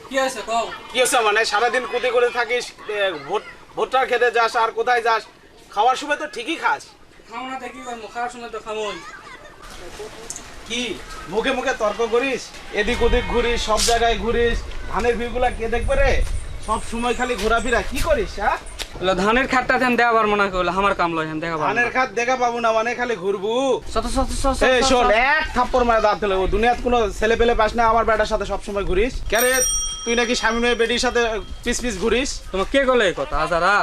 কি আছে কও? কি হচ্ছে মানে সারাদিন কুতি করে থাকিস, ভুট্টা খেতে যাস আর কোথায় যাস? খাওয়ার সময় তো ঠিকই খাস। খাও না দেখি খাওয়ার সময় তো খামোই। কি মুখে মুখে তর্ক করিস, এদিক ওদিক ঘুরিস, সব জায়গায় ঘুরিস, ধানের ভিউগুলা কে দেখবে রে? সব সময় খালি ঘোরাফেরা কি করিস? হ্যাঁ, ধানের খাটটা দেন দেওয়ার মনে করলে আমার কাম লয় দেখা পাবো। ধানের খাত দেখা পাবো না মানে খালি ঘুরবু। সত সত সত এই শোন, এক থাপ্পড় মারে দাঁত ফেলে, দুনিয়াত কোনো ছেলে পেলে পাস না আমার বেটার সাথে সব সময় ঘুরিস। কে রে তুই নাকি স্বামী মেয়ে বেটির সাথে পিস পিস ঘুরিস? তোমার কে গলে এই কথা? আজারা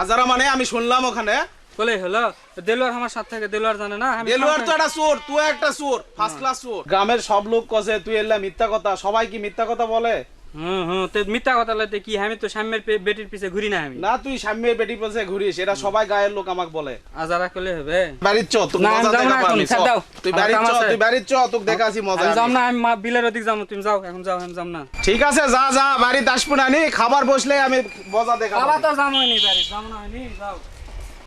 আজারা মানে আমি শুনলাম ওখানে বলে হলো দেলোয়ার আমার সাথে থাকে, দেলোয়ার জানে না আমি দেলোয়ার তো একটা চোর, তুই একটা চোর, ফার্স্ট ক্লাস চোর। গ্রামের সব লোক কসে তুই এলা মিথ্যা কথা, সবাই কি মিথ্যা কথা বলে? তো মিথ্যা কথা লইতে কি, আমি তো স্বামীর বেটির পিছে ঘুরি না আমি। না তুই স্বামীর বেটির পিছে ঘুরিস, এটা সবাই গায়ের লোক আমাকে বলে। আজারা কইলে হবে? বাড়ির চ তুই না, মজা আমি যাবো দেখা না এখন, পাবি। ছাড় দাও। তুই বাড়ির আমার চ, কাম আছে। তুই বাড়ির চ, তোকে দেখাছি মজা। আমি যাম না, আমি বিলের ওদিক যাবো, তুমি যাও এখন, যাও আমি যাম না। ঠিক আছে যা যা, বাড়িতে আসবো না নি, খাবার বসলে আমি মজা দেখাবো। বাবা তো যাম হয়নি বাড়ি, যাম না হয়নি, যাও।